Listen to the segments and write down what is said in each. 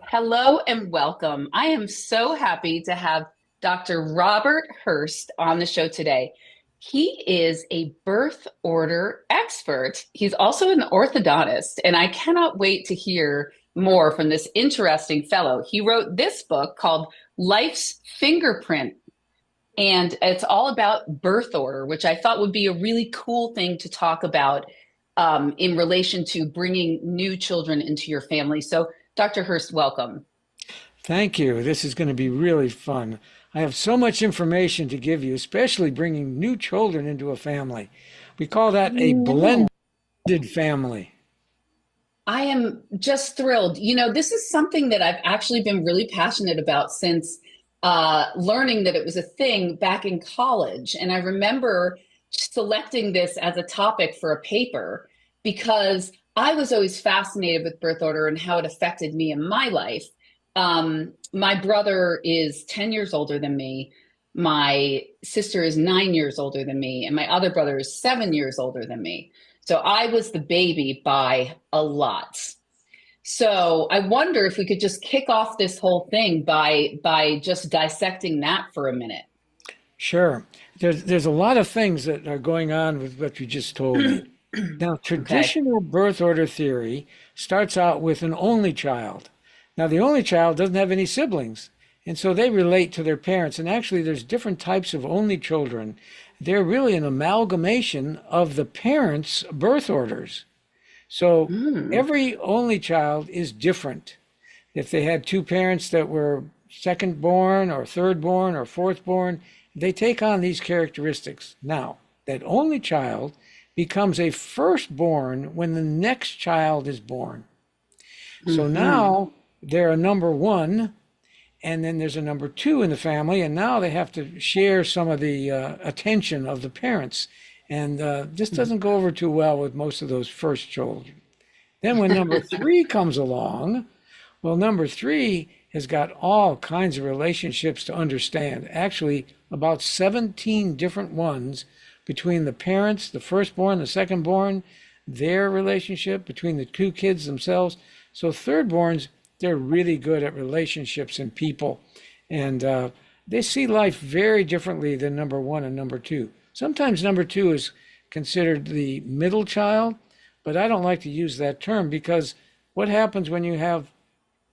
Hello and welcome. I am so happy to have Dr. Robert Hurst on the show today. He is a birth order expert. He's also an orthodontist, and I cannot wait to hear more from this interesting fellow. He wrote this book called Life's Fingerprint, and it's all about birth order, which I thought would be a really cool thing to talk about in relation to bringing new children into your family. So, Dr. Hurst, welcome. Thank you. This is going to be really fun. I have so much information to give you, especially bringing new children into a family. We call that a blended No, family. I am just thrilled. This is something that I've actually been really passionate about since learning that it was a thing back in college. And I remember selecting this as a topic for a paper because I was always fascinated with birth order and how it affected me in my life. My brother is 10 years older than me. My sister is 9 years older than me, and my other brother is 7 years older than me. So I was the baby by a lot. So I wonder if we could just kick off this whole thing by just dissecting that for a minute. Sure. There's a lot of things that are going on with what you just told me. Now, Okay. traditional birth order theory starts out with an only child. Now, the only child doesn't have any siblings, and so they relate to their parents. And actually, there's different types of only children. They're really an amalgamation of the parents' birth orders. So Mm. every only child is different. If they had two parents that were second born or third born or fourth born, they take on these characteristics. Now, that only child becomes a firstborn when the next child is born. So Hmm. now they're a number one, and then there's a number two in the family, and now they have to share some of the attention of the parents. And this doesn't go over too well with most of those first children. Then when number three comes along, well, number three has got all kinds of relationships to understand. Actually, about 17 different ones between the parents, the firstborn, the secondborn, their relationship between the two kids themselves. So thirdborns, they're really good at relationships and people. And they see life very differently than number one and number two. Sometimes number two is considered the middle child, but I don't like to use that term because what happens when you have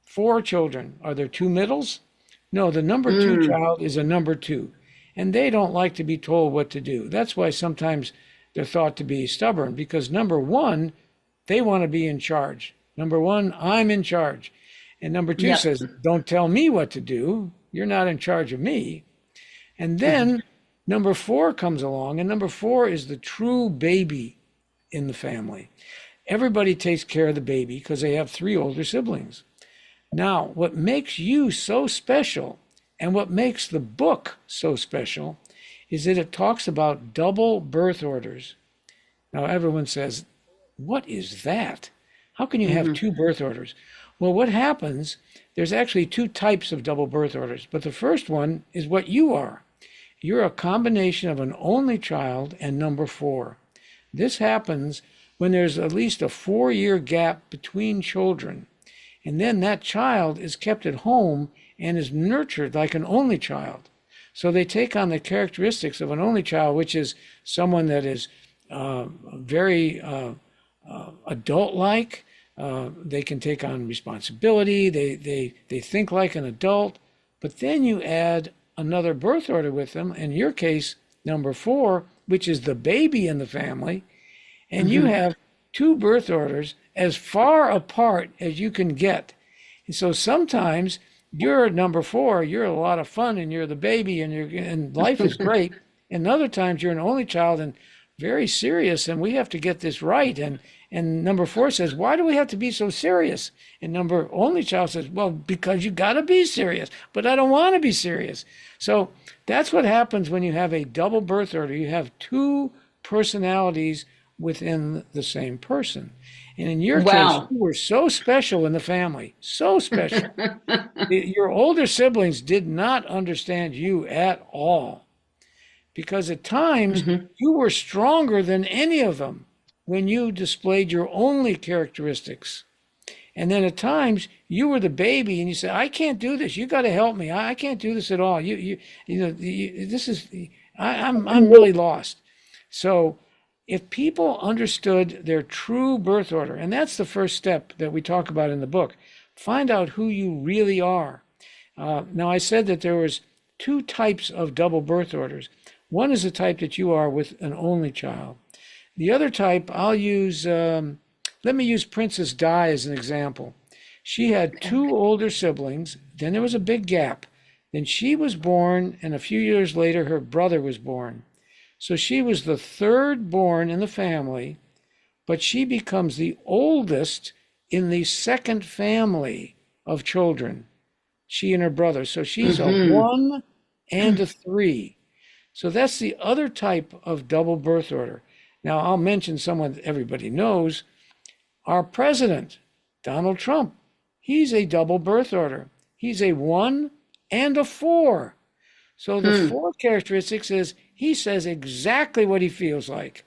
four children? Are there two middles? No, the number two Mm. child is a number two, and they don't like to be told what to do. That's why sometimes they're thought to be stubborn because number one, they want to be in charge. Number one, I'm in charge. And number two Yep. says, don't tell me what to do. You're not in charge of me. And Mhm. then number four comes along, and number four is the true baby in the family. Everybody takes care of the baby because they have three older siblings. Now, what makes you so special and what makes the book so special is that it talks about double birth orders. Now, everyone says, what is that? How can you have Mhm. two birth orders? Well, what happens, there's actually two types of double birth orders, but the first one is what you are. You're a combination of an only child and number four. This happens when there's at least a 4 year gap between children. And then that child is kept at home and is nurtured like an only child. So they take on the characteristics of an only child, which is someone that is very adult-like. They can take on responsibility. They think like an adult. But then you add another birth order with them. In your case, number four, which is the baby in the family, and you Mhm. have two birth orders as far apart as you can get. And so sometimes you're number four, you're a lot of fun and you're the baby and life is great. And other times you're an only child and very serious and we have to get this right. And number four says, why do we have to be so serious? And number only child says, well, because you got to be serious, but I don't want to be serious. So that's what happens when you have a double birth order. You have two personalities within the same person. And in your case, Wow. you were so special in the family, so special. Your older siblings did not understand you at all because at times Mhm. you were stronger than any of them when you displayed your only characteristics. And then at times you were the baby and you say, I can't do this. You got to help me. I can't do this at all. This is, I'm really lost. So if people understood their true birth order, and that's the first step that we talk about in the book, find out who you really are. Now, I said that there was two types of double birth orders. One is the type that you are with an only child. The other type, let me use Princess Di as an example. She had two older siblings, then there was a big gap. Then she was born, and a few years later, her brother was born. So she was the third born in the family, but she becomes the oldest in the second family of children, she and her brother. So she's a Hmm. one and a three. So that's the other type of double birth order. Now, I'll mention someone that everybody knows. Our president, Donald Trump, he's a double birth order. He's a one and a four. So the Hmm. four characteristics is he says exactly what he feels like.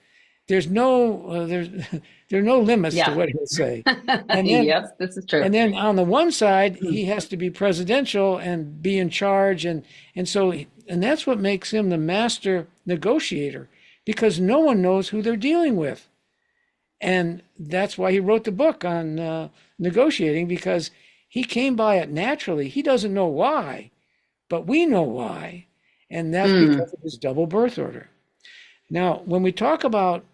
There's no there are no limits to Yeah. what he'll say. And then Yes, this is true. and then on the one side, Hmm. he has to be presidential and be in charge, and that's what makes him the master negotiator, because no one knows who they're dealing with. And that's why he wrote the book on negotiating, because he came by it naturally. He doesn't know why, but we know why. And that's Hmm. because of his double birth order. Now, when we talk about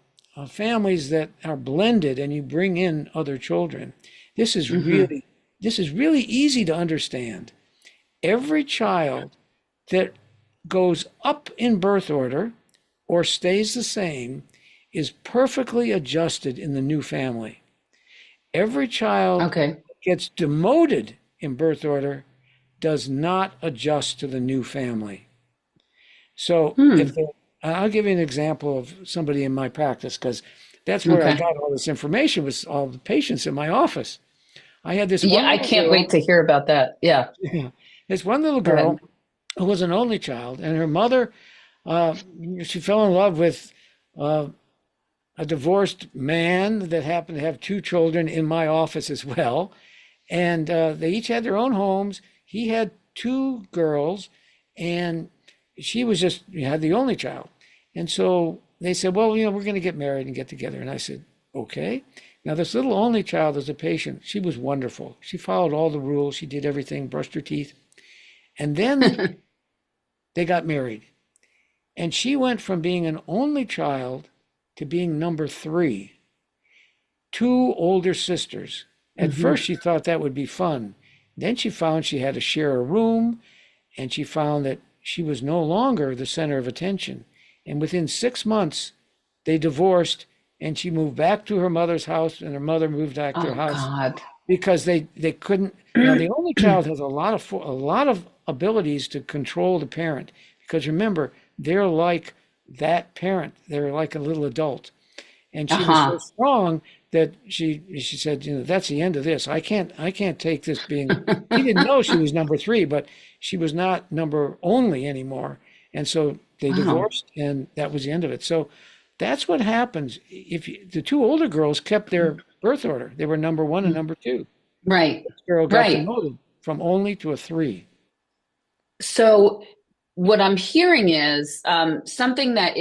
families that are blended and you bring in other children, this is Hmm. really this is really easy to understand. Every child that goes up in birth order or stays the same is perfectly adjusted in the new family. Every child Okay. that gets demoted in birth order does not adjust to the new family. So if Hmm. the, I'll give you an example of somebody in my practice, because that's where I Okay. got all this information, was all the patients in my office. I had this Yeah, one I little can't wait girl, to hear about that. Yeah. this one little Go girl ahead. who was an only child, and her mother, uh, she fell in love with uh, a divorced man that happened to have two children in my office as well. And they each had their own homes. He had two girls, and she was just had the only child. And so they said, well, we're going to get married and get together. And I said, okay. Now, this little only child is a patient. She was wonderful. She followed all the rules. She did everything, brushed her teeth. And then they got married. And she went from being an only child to being number three, two older sisters. At Hmm. first, she thought that would be fun. Then she found she had to share a room, and she found that she was no longer the center of attention. And within 6 months, they divorced, and she moved back to her mother's house, and her mother moved back to her Oh house, God. because they couldn't. Now, the only child has a lot of abilities to control the parent, because remember, they're like that parent. They're like a little adult, and she was so Uh-huh. strong that she said, that's the end of this. I can't take this being. She didn't know she was number three, but she was not number only anymore, and so they Wow. divorced, and that was the end of it. So that's what happens if the two older girls kept their birth order. They were number one and number two. Right. This girl got Right. demoted from only to a three. So what I'm hearing is something that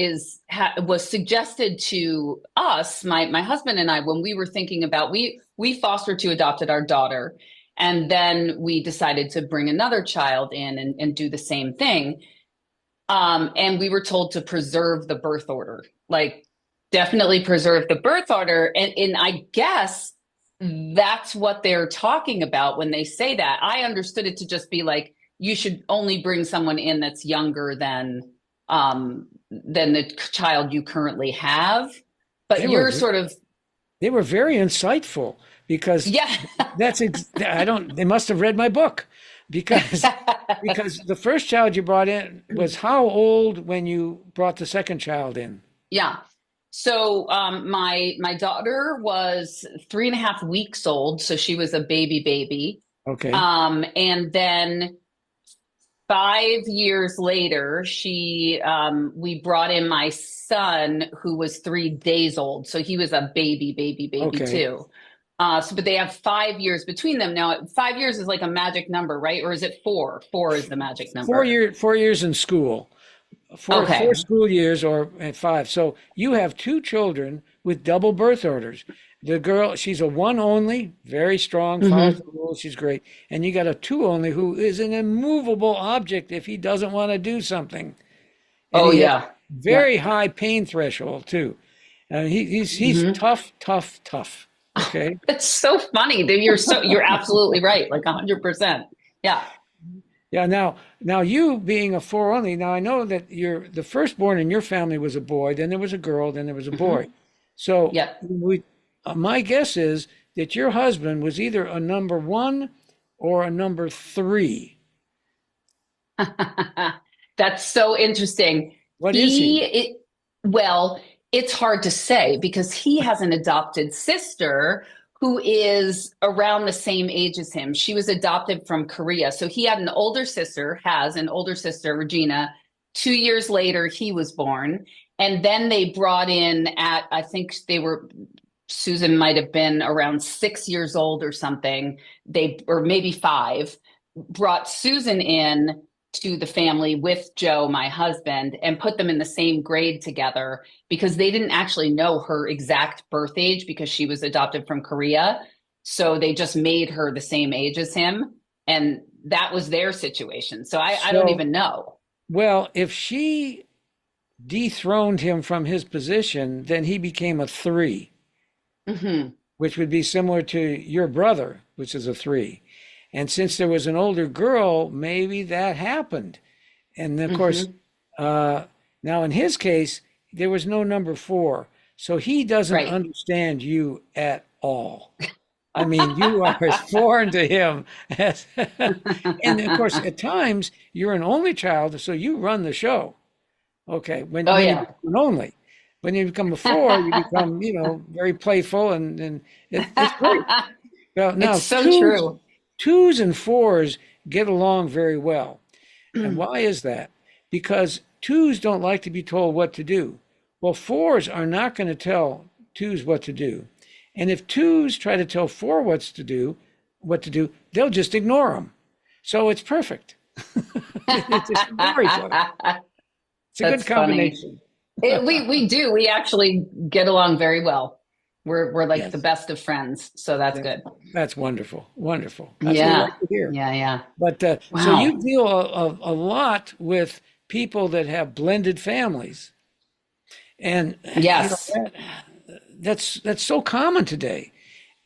was suggested to us, my husband and I, when we were thinking about we fostered to adopted our daughter, and then we decided to bring another child in and do the same thing. And we were told to preserve the birth order, like definitely preserve the birth order. And I guess that's what they're talking about when they say that. I understood it to just be like, you should only bring someone in that's younger than the child you currently have. They But were you're sort of, they were very insightful, because yeah. I don't, they must have read my book, because the first child you brought in was how old when you brought the second child in? Yeah. So my daughter was 3.5 weeks old, so she was a baby. Okay. And then 5 years later, she we brought in my son who was 3 days old. So he was a baby Okay. too. But they have 5 years between them. Now, 5 years is like a magic number, right? Or is it four? Four is the magic number. 4 years in school, four Okay. school years or five. So you have two children with double birth orders. The girl, she's a one only, very strong, follows the Hmm. rules, she's great. And you got a two only who is an immovable object if he doesn't want to do something. And Oh, he has yeah. Yeah. very high pain threshold too. And he's Hmm. tough, tough, tough. Okay. It's so funny that you're absolutely right, like 100%. Yeah. Yeah, now you being a four only, now I know that the firstborn in your family was a boy, then there was a girl, then there was a boy. Hmm. So Yep. my guess is that your husband was either a number one or a number three. That's so interesting. What is He, he? it, well, it's hard to say because he has an adopted sister who is around the same age as him. She was adopted from Korea. So he had an older sister, has an older sister, Regina. 2 years later, he was born. And then they brought in I think Susan might have been around 6 years old or something. Or maybe five, brought Susan in to the family with Joe, my husband, and put them in the same grade together because they didn't actually know her exact birth age because she was adopted from Korea. So they just made her the same age as him. And that was their situation. So I don't So, even know. well, if she dethroned him from his position, then he became a three, Hmm. which would be similar to your brother, which is a three. And since there was an older girl, maybe that happened. And of course, Hmm. uh, now in his case, there was no number four. So he doesn't Right. understand you at all. I mean, you are as foreign to him as, and of course, at times you're an only child, so you run the show. Okay, Oh, when you yeah. become an only, when you become a four, you become, very playful, and it's great. Well, It's now so true. twos and fours get along very well. And why is that? Because twos don't like to be told what to do. Well, fours are not going to tell twos what to do. And if twos try to tell what to do, they'll just ignore them. So it's perfect. They just ignore each other. It's a good That's funny. combination. We do. We actually get along very well. We're like the Yes. best of friends, so that's That's good. that's wonderful. Wonderful. That's what we Yeah. like to hear. Yeah, yeah. But so you Wow. deal a lot with people that have blended families. And Yes. that's so common today.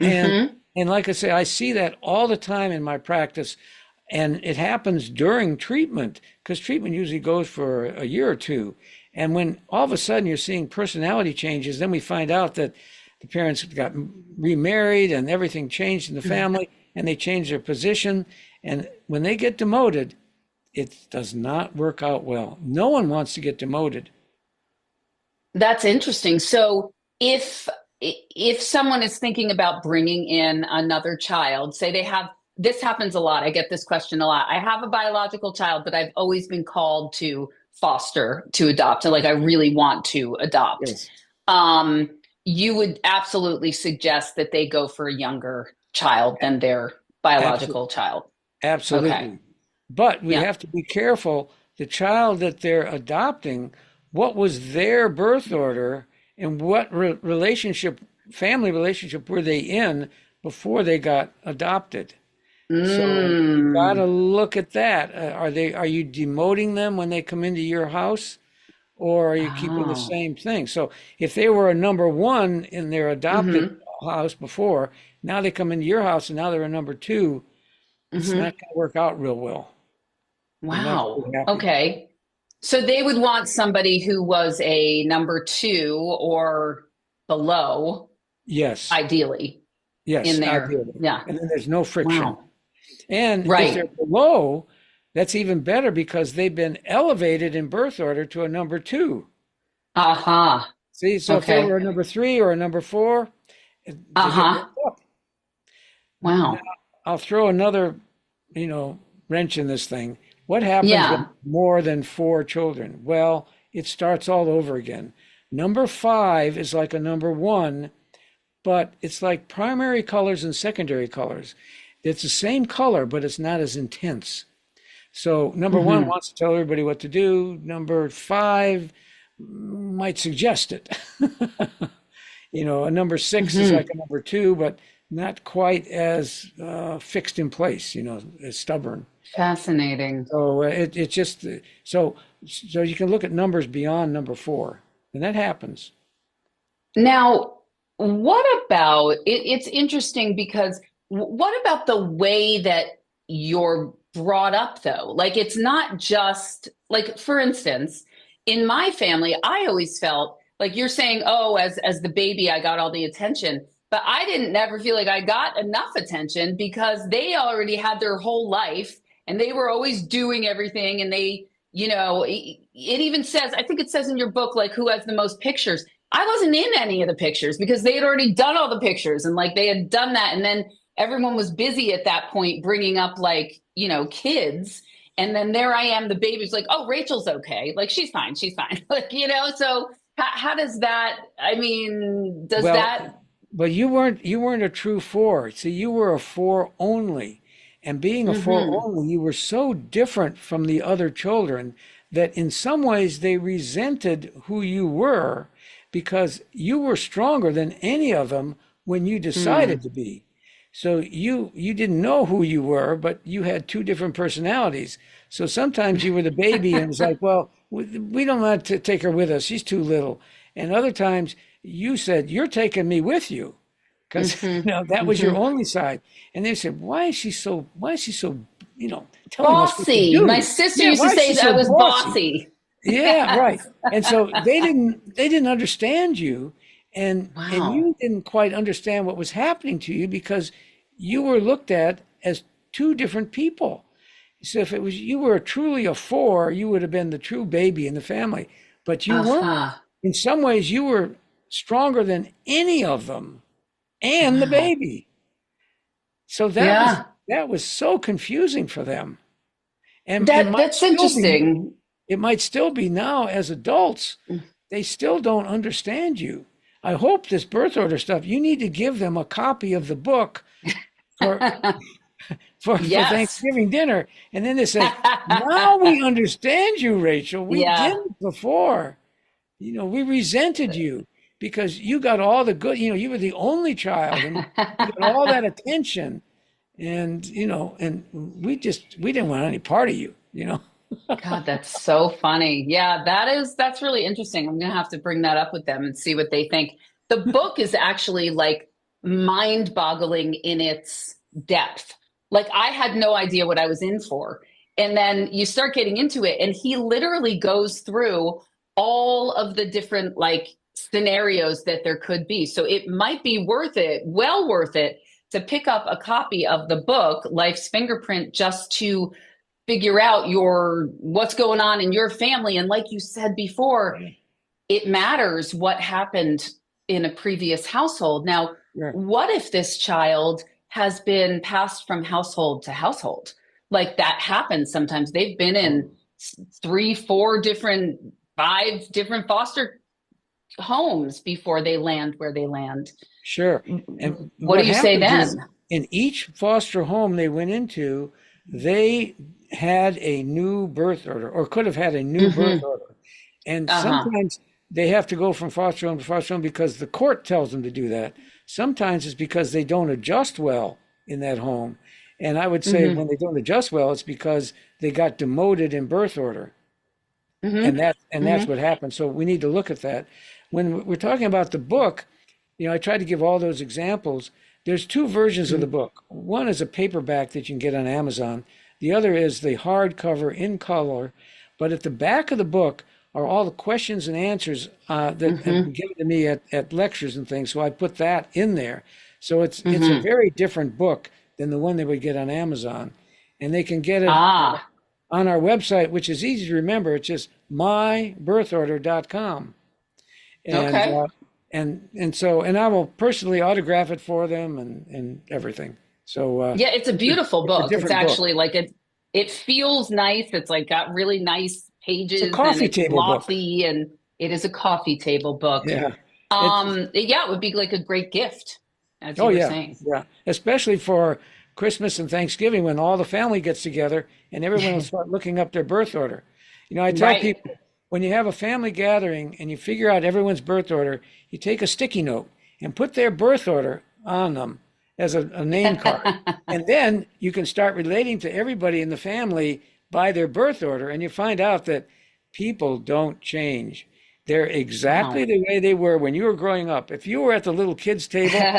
And Hmm. and like I say, I see that all the time in my practice, and it happens during treatment because treatment usually goes for a year or two. And when all of a sudden you're seeing personality changes, then we find out that the parents got remarried and everything changed in the family, and they changed their position. And when they get demoted, it does not work out well. No one wants to get demoted. That's interesting. So if someone is thinking about bringing in another child, say they have this happens a lot. I get this question a lot. I have a biological child, but I've always been called to foster, to adopt, and like I really want to adopt. Yes, Um, you would absolutely suggest that they go for a younger child than their absolutely. biological child. Okay. Absolutely. But we Yeah. have to be careful. The child that they're adopting, what was their birth order and what family relationship were they in before they got adopted? So you got to Mm. look at that. Are you demoting them when they come into your house, or are you keeping the Oh. same thing? So if they were a number one in their adopted Hmm. house before, now they come into your house and now they're a number two, it's Hmm. not going to work out real well. You're not going to Wow. be happy. Okay. So they would want somebody who was a number two or below, Yes, ideally, in yes, there. ideally. Yeah. And then there's no friction. Wow. And if they're Right. below, that's even better because they've been elevated in birth order to a number two. Uh-huh. See, so if they were Okay. a number three or a number four, they get Uh-huh. bumped up. Now, Wow. I'll throw another, you know, wrench in this thing. What happens when Yeah. more than four children? Well, it starts all over again. Number five is like a number one, but it's like primary colors and secondary colors. It's the same color, but it's not as intense. So number one Hmm. wants to tell everybody what to do. Number five might suggest it. A number six is like Hmm. a number two, but not quite as fixed in place, as stubborn. Fascinating. So it just so you can look at numbers beyond number four, and that happens. Now, what about it's interesting because what about the way that you're brought up though? Like it's not just like for instance, in my family, I always felt like you're saying, "Oh, as the baby I got all the attention." But I didn't never feel like I got enough attention because they already had their whole life and they were always doing everything and it even says, I think it says in your book like who has the most pictures. I wasn't in any of the pictures because they had already done all the pictures and like they had done that. And then everyone was busy at that point bringing up like, kids. And then there I am, the baby's like, oh, Rachel's okay. Like she's fine. She's fine. So how does that, I mean, does Well, that, but you weren't a true four. See, you were a four only. And being a four mm-hmm, only, you were so different from the other children that in some ways they resented who you were because you were stronger than any of them when you decided mm, to be. So you didn't know who you were, but you had two different personalities. So sometimes you were the baby and it's like, well, we don't want to take her with us. She's too little. And other times you said, you're taking me with you because mm-hmm, that was your mm-hmm. only side. And they said, why is she so, telling us what to Bossy. My do? sister Yeah, used to why is say she that I so was bossy? bossy. Yeah, right. Yes. And so they didn't understand you and Wow. you didn't quite understand what was happening to you because you were looked at as two different people. So if it was you were truly a four, you would have been the true baby in the family, but you weren't. Aha. In some ways you were stronger than any of them and the Wow. baby. So that was Yeah. that was so confusing for them. And it That might that's still be interesting. it might still be now as adults. They still don't understand you. I hope this birth order stuff, you need to give them a copy of the book for for Yes. Thanksgiving dinner. And then they say, now we understand you, Rachel. We Yeah. didn't before. We resented you because you got all the good, you were the only child and you got all that attention. And we didn't want any part of you. God, that's so funny. Yeah, that's really interesting. I'm gonna have to bring that up with them and see what they think. The book is actually like mind-boggling in its depth. Like I had no idea what I was in for. And then you start getting into it, and he literally goes through all of the different like scenarios that there could be. So it might be worth it, well worth it, to pick up a copy of the book, Life's Fingerprint, just to figure out your what's going on in your family. And like you said before, it matters what happened in a previous household. Now, Sure. what if this child has been passed from household to household? Like that happens sometimes. They've been in three, four different, five different foster homes before they land where they land. Sure. And What do what you say happens is then? in each foster home they went into, they had a new birth order or could have had a new birth Mm-hmm. order. And Uh-huh. sometimes they have to go from foster home to foster home because the court tells them to do that. Sometimes it's because they don't adjust well in that home. And I would say Mm-hmm. when they don't adjust well, it's because they got demoted in birth order. And Mm-hmm. that's Mm-hmm. what happened. So we need to look at that. When we're talking about the book, I tried to give all those examples. There's two versions of the book. One is a paperback that you can get on Amazon. The other is the hardcover in color. But at the back of the book are all the questions and answers that have been Mm-hmm. given to me at lectures and things. So I put that in there. So it's a Mm-hmm. very different book than the one they would get on Amazon. And they can get it Ah. on our website, which is easy to remember. It's just mybirthorder.com. And Okay. I will personally autograph it for them and everything. So Yeah, it's a it's a, beautiful it's a book. It's different book. actually like it feels nice. It's like got really nice It's a pages and coffee it's table book. glossy and it is a coffee table book. Yeah. It's, Yeah, it would be like a great gift, as oh you were yeah, saying. yeah. Especially for Christmas and Thanksgiving when all the family gets together and everyone will start looking up their birth order. I tell Right. people when you have a family gathering and you figure out everyone's birth order, you take a sticky note and put their birth order on them as a name card. And then you can start relating to everybody in the family by their birth order, and you find out that people don't change. They're exactly Wow. the way they were when you were growing up. If you were at the little kids' table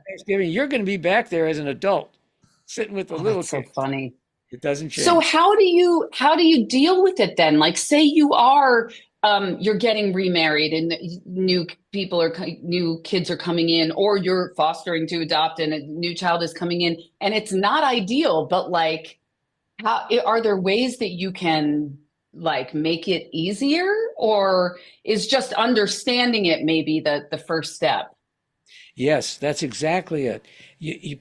Thanksgiving, you're going to be back there as an adult, sitting with the Oh, little that's so kids. funny. It doesn't So change. how do you deal with it then? Like, say you are you're getting remarried and new people are new kids are coming in, or you're fostering to adopt and a new child is coming in, and it's not ideal, but like, how are there ways that you can like make it easier, or is just understanding it maybe the first step? Yes, that's exactly it.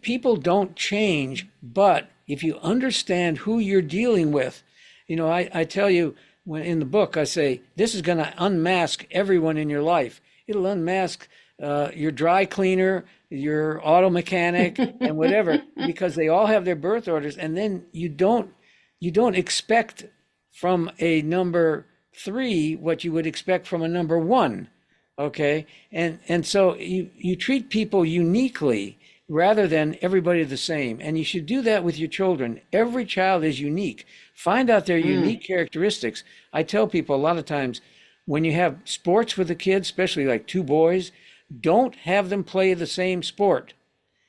People don't change, but if you understand who you're dealing with, I tell you when in the book, I say, this is going to unmask everyone in your life. It'll unmask your dry cleaner, your auto mechanic, and whatever, because they all have their birth orders. And then you don't expect from a number three what you would expect from a number one. Okay. And so you treat people uniquely rather than everybody the same. And you should do that with your children. Every child is unique. Find out their Mm, unique characteristics. I tell people a lot of times when you have sports with the kids, especially like two boys, don't have them play the same sport.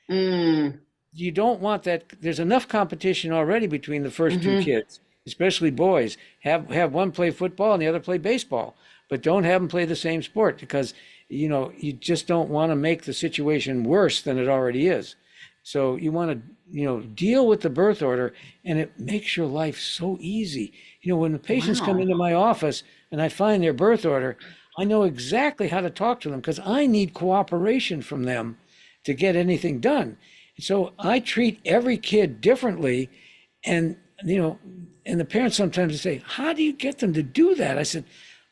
mm, You don't want that. There's enough competition already between the first two hmm. kids, especially boys. Have one play football and the other play baseball, but don't have them play the same sport because you just don't want to make the situation worse than it already is. So you want to deal with the birth order, and it makes your life so easy. When the patients come Wow. into my office and I find their birth order, I know exactly how to talk to them because I need cooperation from them to get anything done. So I treat every kid differently. And, and the parents sometimes say, how do you get them to do that? I said,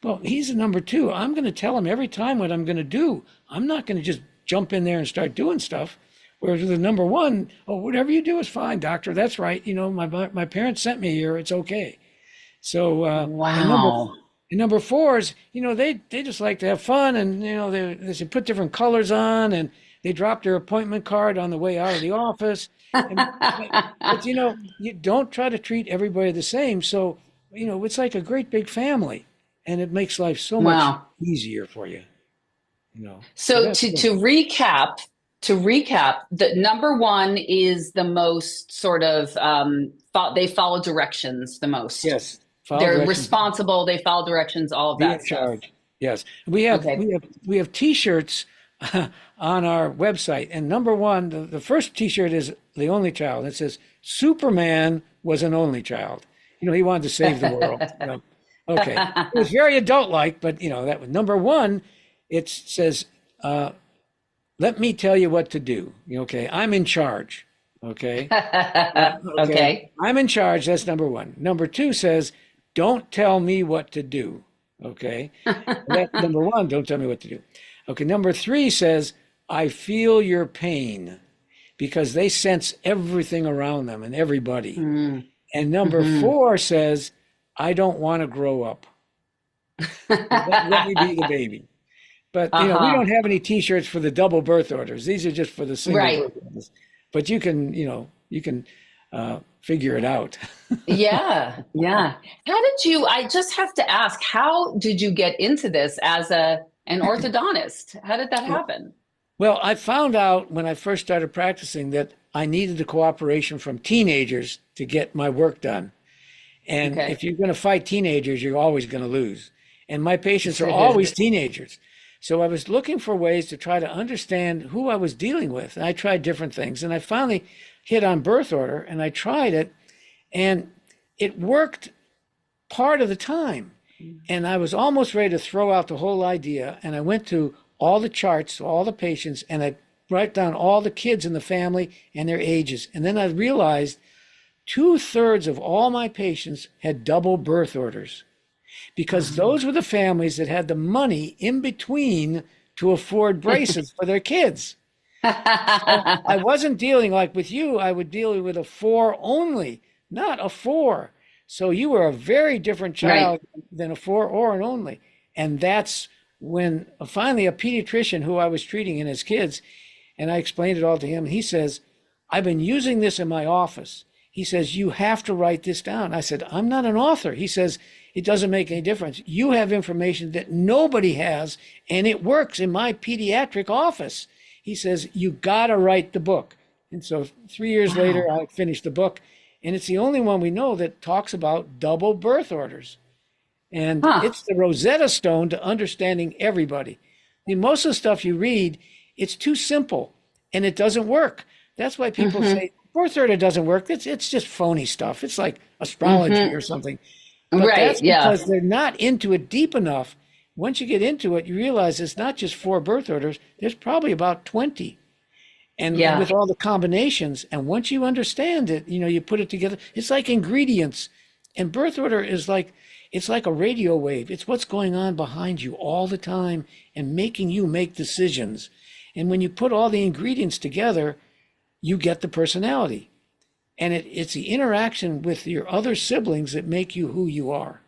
well, he's a number two. I'm going to tell him every time what I'm going to do. I'm not going to just jump in there and start doing stuff. Whereas with the number one, oh, whatever you do is fine, doctor. That's right. My parents sent me here. It's okay. So, Wow. and number fours, they just like to have fun, and they should put different colors on, and they drop their appointment card on the way out of the office. And but you don't try to treat everybody the same. So, it's like a great big family, and it makes life so much Wow. easier for you. So So that's good. to recap, the number one is the most sort of they follow directions the most. Yes, follow They're directions. responsible, they follow directions, all of Be that in stuff. charge. Yes, we have T-shirts on our website, and number one, the first T-shirt is the only child. It says Superman was an only child. He wanted to save the world. Okay, it was very adult-like, but that was number one. It says, "Let me tell you what to do." Okay, I'm in charge. Okay, okay, Okay. I'm in charge. That's number one. Number two says, "Don't tell me what to do." Okay, that number one. Don't tell me what to do. Okay, number three says, "I feel your pain," because they sense everything around them and everybody. Mm, And number hmm. four says, "I don't want to grow up. Let me be the baby." But we Uh-huh. don't have any T-shirts for the double birth orders. These are just for the single Right. birth orders. But you can figure it out. Yeah. Yeah. How did you, I just have to ask, how did you get into this as an orthodontist? How did that happen? Well, I found out when I first started practicing that I needed the cooperation from teenagers to get my work done. And if Okay. you're going to fight teenagers, you're always going to lose. And my patients are always teenagers. So I was looking for ways to try to understand who I was dealing with. And I tried different things. And I finally hit on birth order and I tried it. And it worked part of the time. And I was almost ready to throw out the whole idea. And I went to all the charts, all the patients, and I write down all the kids in the family and their ages. And then I realized two-thirds of all my patients had double birth orders because those were the families that had the money in between to afford braces for their kids. So I wasn't dealing like with you, I would deal with a four only, not a four. So you were a very different child Right. than a four or an only. And that's when finally a pediatrician who I was treating in his kids, and I explained it all to him. He says, I've been using this in my office. He says, you have to write this down. I said, I'm not an author. He says, it doesn't make any difference. You have information that nobody has, and it works in my pediatric office. He says, you got to write the book. And so 3 years later, Wow. I finished the book. And it's the only one we know that talks about double birth orders. And Huh. it's the Rosetta Stone to understanding everybody. I mean, most of the stuff you read, it's too simple and it doesn't work. That's why people Hmm. say birth order doesn't work. It's just phony stuff. It's like astrology or Hmm. something. But Right. that's Yeah. because they're not into it deep enough. Once you get into it, you realize it's not just four birth orders. There's probably about 20. And with Yeah. all the combinations, and once you understand it, you put it together. It's like ingredients. And birth order is like it's like a radio wave. It's what's going on behind you all the time and making you make decisions. And when you put all the ingredients together, you get the personality. And it's the interaction with your other siblings that make you who you are.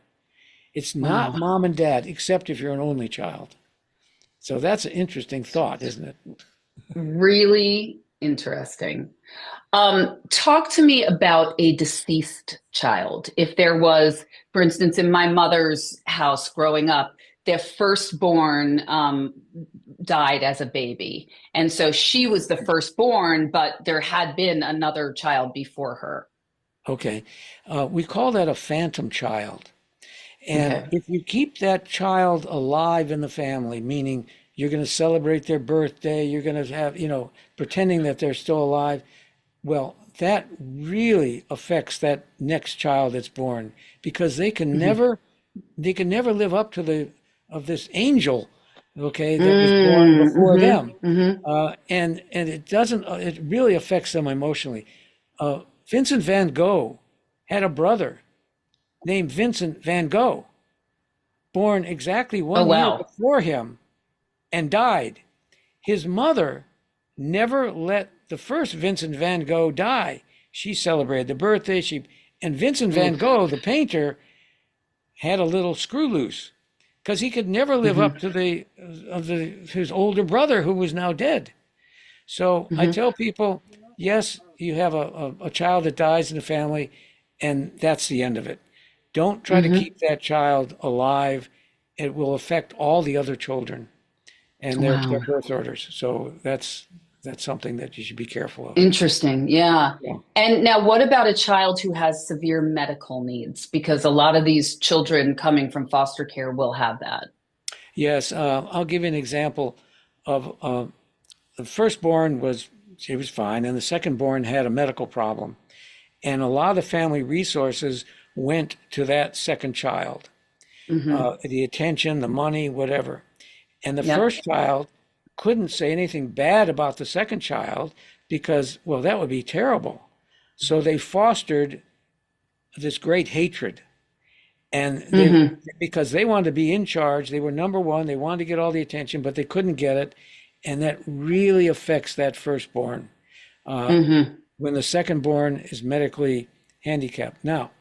It's not Wow. mom and dad, except if you're an only child. So that's an interesting thought, isn't it? Really interesting. Talk to me about a deceased child. If there was, for instance, in my mother's house growing up, their firstborn died as a baby. And so she was the firstborn, but there had been another child before her. Okay. We call that a phantom child. And Okay. if you keep that child alive in the family, meaning you're going to celebrate their birthday, you're going to have, pretending that they're still alive, well, that really affects that next child that's born because Hmm. they can never live up to the of this angel, okay, that was born before Mm-hmm. them. Hmm. And it doesn't it really affects them emotionally. Vincent van Gogh had a brother named Vincent van Gogh, born exactly Oh, 1 year wow. before him and died. His mother never let the first Vincent van Gogh die. She celebrated the birthday. And Vincent van Oof. Gogh, the painter, had a little screw loose because he could never live up Hmm. to his older brother who was now dead. So I Hmm. tell people, yes, you have a child that dies in the family, and that's the end of it. Don't try to Hmm. keep that child alive. It will affect all the other children and their Wow. birth orders. So that's something that you should be careful of. Interesting. Yeah. Yeah. And now, what about a child who has severe medical needs? Because a lot of these children coming from foster care will have that. Yes, I'll give you an example of the firstborn she was fine, and the secondborn had a medical problem, and a lot of the family resources went to that second child, Hmm. the attention, the money, whatever. And the Yep. first child couldn't say anything bad about the second child because, well, that would be terrible. So they fostered this great hatred. And Hmm. because they wanted to be in charge, they were number one, they wanted to get all the attention, but they couldn't get it. And that really affects that firstborn Hmm. when the secondborn is medically handicapped. Now,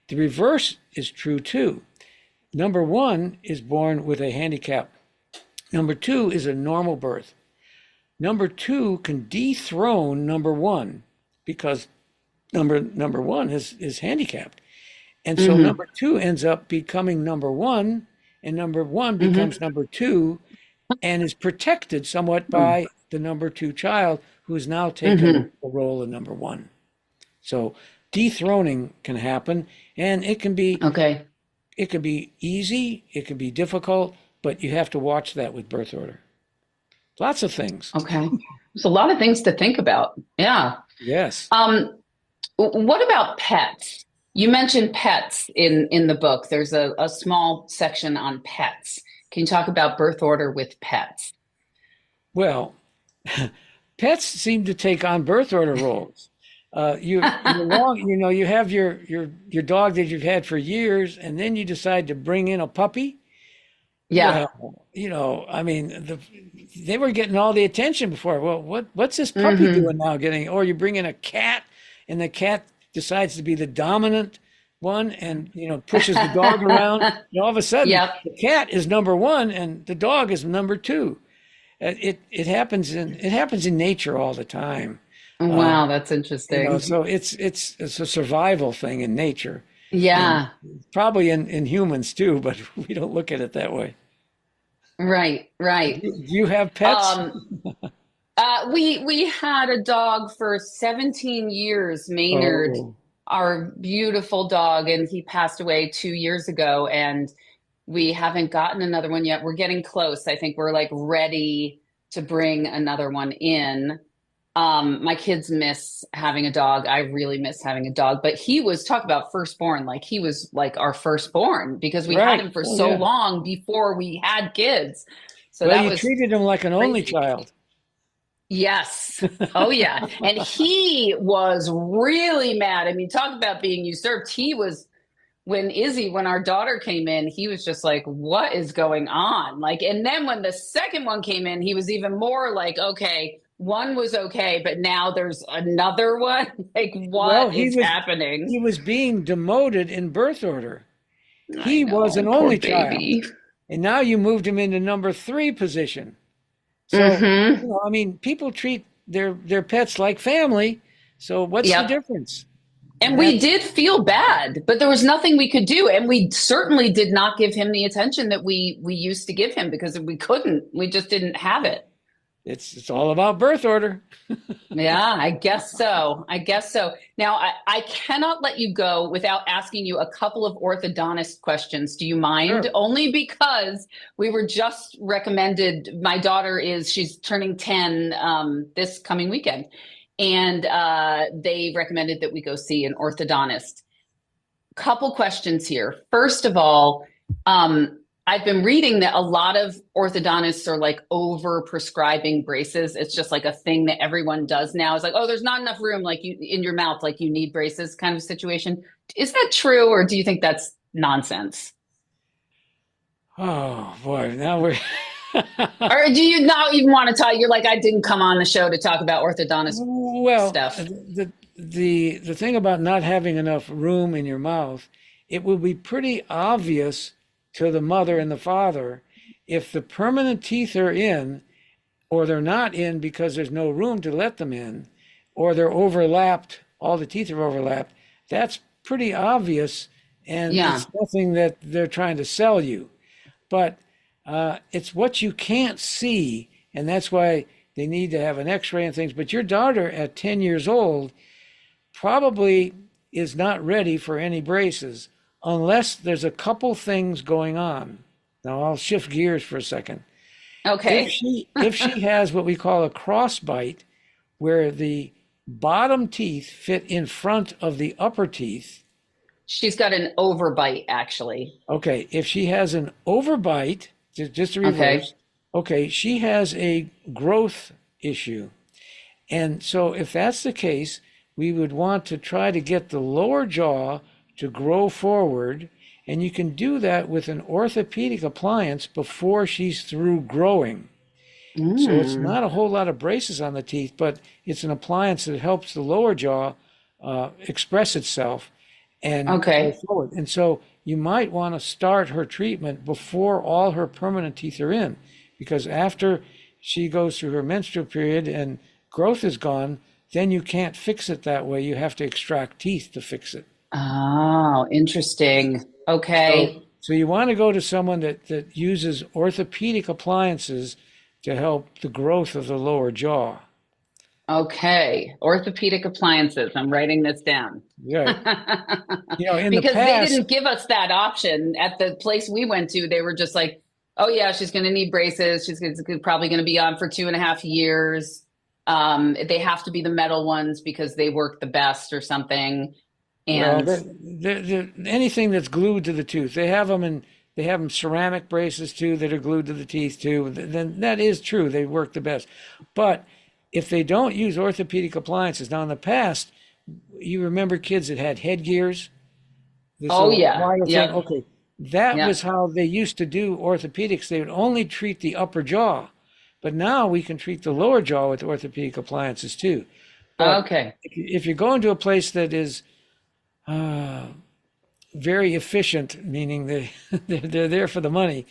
the reverse is true too. Number one is born with a handicap. Number two is a normal birth. Number two can dethrone number one because number one is handicapped. And so Hmm. number two ends up becoming number one, and number one becomes Hmm. number two and is protected somewhat by the number two child who has now taken Hmm. the role of number one. So dethroning can happen, and Okay. it can be easy, it can be difficult, but you have to watch that with birth order. Lots of things. Okay. There's a lot of things to think about. Yeah. Yes. Um, what about pets? You mentioned pets in the book. There's a small section on pets. Can you talk about birth order with pets? Well, pets seem to take on birth order roles. You have your dog that you've had for years, and then you decide to bring in a puppy. Yeah. Well, I mean, they were getting all the attention before. Well, what's this puppy doing Hmm. now? Or you bring in a cat, and the cat decides to be the dominant one, and pushes the dog around. And all of a sudden, Yep. the cat is number one, and the dog is number two. It happens in nature all the time. Wow, that's interesting. So it's a survival thing in nature, and Yeah. probably in humans too, but we don't look at it that way. Right, right. Do you have pets? Um, we had a dog for 17 years, Maynard, Oh, our beautiful dog, and he passed away 2 years ago, and we haven't gotten another one yet. We're getting close. I think we're like ready to bring another one in. My kids miss having a dog. I really miss having a dog, but he was talk about firstborn, like he was like our firstborn because we had right. him for Oh, so yeah. long before we had kids. So Well, that you was treated him like an only crazy. child. Yes. Oh, yeah. And he was really mad. I mean, talk about being usurped. He was, when our daughter came in, he was just like, what is going on? Like, and then when the second one came in, he was even more like, okay, one was okay, but now there's another one. Like, Well, what is happening? he was being demoted in birth order. I He was an know, poor only child, baby. and now you moved him into number three position. So, Mm-hmm. I mean, people treat their pets like family. So what's the Yep. difference? And And we did feel bad, but there was nothing we could do. And we certainly did not give him the attention that we used to give him because we couldn't. We just didn't have it. it's all about birth order. Yeah, I guess so. I guess so. Now, I cannot let you go without asking you a couple of orthodontist questions. Do you mind? Sure. Only because we were just recommended. My daughter she's turning 10 this coming weekend. And they recommended that we go see an orthodontist. Couple questions here. First of all, I've been reading that a lot of orthodontists are like over prescribing braces. It's just like a thing that everyone does now. It's like, oh, there's not enough room like you in your mouth, like you need braces kind of situation. Is that true, or do you think that's nonsense? Oh boy, now we're Or do you not even want to talk? You're like, I didn't come on the show to talk about orthodontist well, stuff. the thing about not having enough room in your mouth, it will be pretty obvious to the mother and the father if the permanent teeth are in, or they're not in because there's no room to let them in, or they're overlapped, all the teeth are overlapped. That's pretty obvious, and Yeah. it's nothing that they're trying to sell you. But it's what you can't see, and that's why they need to have an X-ray and things. But your daughter at 10 years old probably is not ready for any braces unless there's a couple things going on. Now I'll shift gears for a second. If Okay. she has what we call a crossbite, where the bottom teeth fit in front of the upper teeth. She's got an overbite, actually. Okay, if she has an overbite, just to Okay. reverse, okay, she has a growth issue. And so if that's the case, we would want to try to get the lower jaw to grow forward, and you can do that with an orthopedic appliance before she's through growing. So it's Mm. not a whole lot of braces on the teeth, but it's an appliance that helps the lower jaw express itself and go Okay. forward. And so you might want to start her treatment before all her permanent teeth are in, because after she goes through her menstrual period and growth is gone, then you can't fix it that way. You have to extract teeth to fix it. Oh, interesting. So, Okay. so you want to go to someone that uses orthopedic appliances to help the growth of the lower jaw. Okay. Orthopedic appliances. I'm writing this down. Right. In the Because they past, didn't give us that option at the place we went to. They were just like, oh, yeah, she's going to need braces. Probably going to be on for 2.5 years. They have to be the metal ones because they work the best or something. well, And anything that's glued to the tooth, they have them ceramic braces too that are glued to the teeth too. Then that is true. They work the best. But if they don't use orthopedic appliances, now in the past, you remember kids that had headgears, this oh, little yeah. wire thing. Yep. Okay, That Yeah. was how they used to do orthopedics. They would only treat the upper jaw, but now we can treat the lower jaw with orthopedic appliances too. But Okay. if you're going to a place that is uh, very efficient, meaning they're there for the money,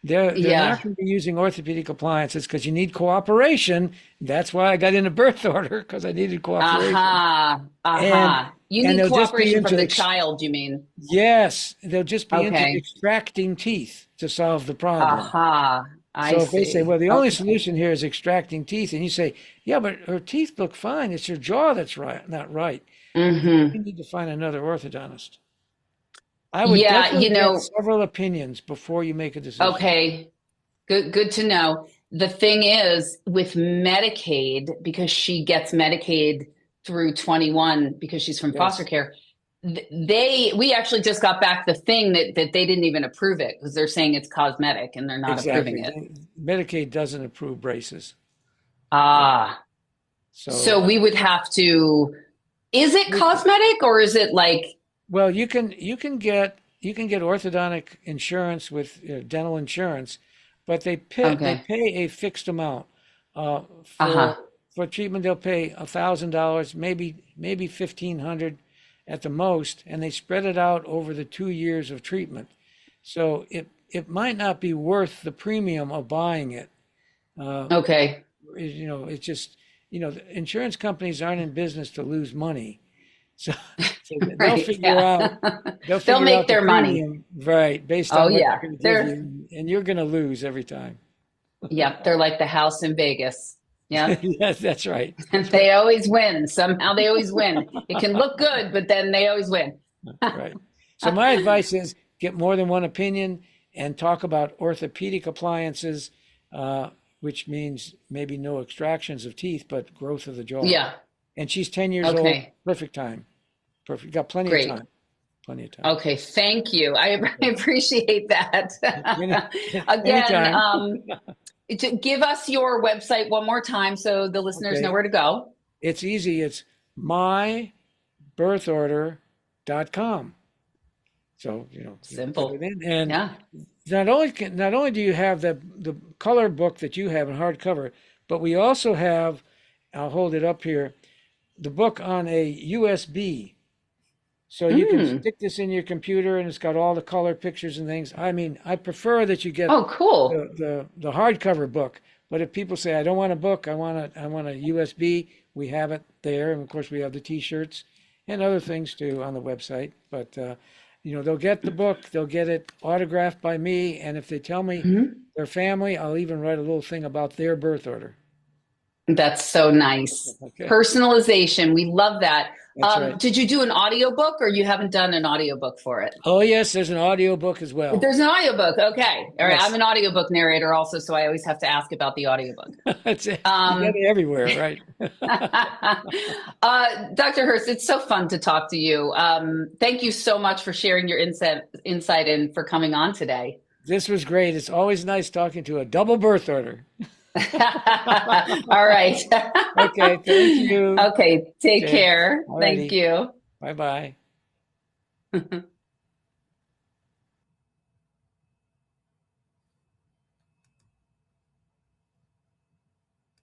they're not Yeah. going to be using orthopedic appliances because you need cooperation. That's why I got in a birth order, because I needed cooperation. Aha. And Aha. You and need they'll just be cooperation from into the child, you mean? yes, they'll just be into Okay. extracting teeth to solve the problem. Aha. I So if they say, see. well, the only Okay. solution here is extracting teeth, and you say, yeah, but her teeth look fine. It's her jaw that's right, not right. Hmm. You need to find another orthodontist. I would Yeah, definitely get several opinions before you make a decision. okay. Good to know. The thing is with Medicaid, because she gets Medicaid through 21 because she's from foster Yes, care, we actually just got back the thing that they didn't even approve it because they're saying it's cosmetic and they're not approving exactly. it. Medicaid doesn't approve braces. Yeah. Ah, So, so we would have to, is it we could, cosmetic or is it like, well, you can get orthodontic insurance with dental insurance, but they okay. pay a fixed amount Uh-huh. for treatment. They'll pay $1,000, maybe 1,500 at the most, and they spread it out over the 2 years of treatment. So it might not be worth the premium of buying it. Uh, Okay. it's just the insurance companies aren't in business to lose money, so so they'll Right. figure Yeah. out they'll They'll figure make out the their money. premium right based Oh on what yeah. they're going to give They're you, and you're going to lose every time. yeah, they're like the house in Vegas. Yep. Yes, that's right. And That's right. they always win. Somehow they always win. It can look good, but then they always win. Right. So my advice is get more than one opinion and talk about orthopedic appliances, which means maybe no extractions of teeth, but growth of the jaw. Yeah. And she's 10 years old. Okay. Perfect time. Perfect. Got plenty of Great. time. Plenty of time. Okay. Thank you. I appreciate that. Any, Again, anytime. give us your website one more time so the listeners know Okay. where to go. It's easy. It's mybirthorder.com. So, you put Simple. it in. And Yeah. not only do you have the color book that you have in hardcover, but we also have, I'll hold it up here, the book on a USB. So you can Mm. stick this in your computer and it's got all the color pictures and things. I mean, I prefer that you get Oh, cool. the hardcover book. But if people say, I don't want a book, I want a USB, we have it there. And of course we have the t-shirts and other things too on the website. But they'll get the book, they'll get it autographed by me, and if they tell me Mhm. their family, I'll even write a little thing about their birth order. That's so nice. Okay. Personalization. We love that. That's right. Did you do an audiobook or you haven't done an audiobook for it? Oh yes, there's an audio book as well. There's an audiobook. Okay. All right. I'm Yes. an audiobook narrator also, so I always have to ask about the audiobook. That's it. You get Um, it everywhere, right? Dr. Hurst, it's so fun to talk to you. Thank you so much for sharing your insight and for coming on today. This was great. It's always nice talking to a double birth order. All right. Okay, thank you. Okay. Take Okay, care. Thank alrighty. you. Bye bye.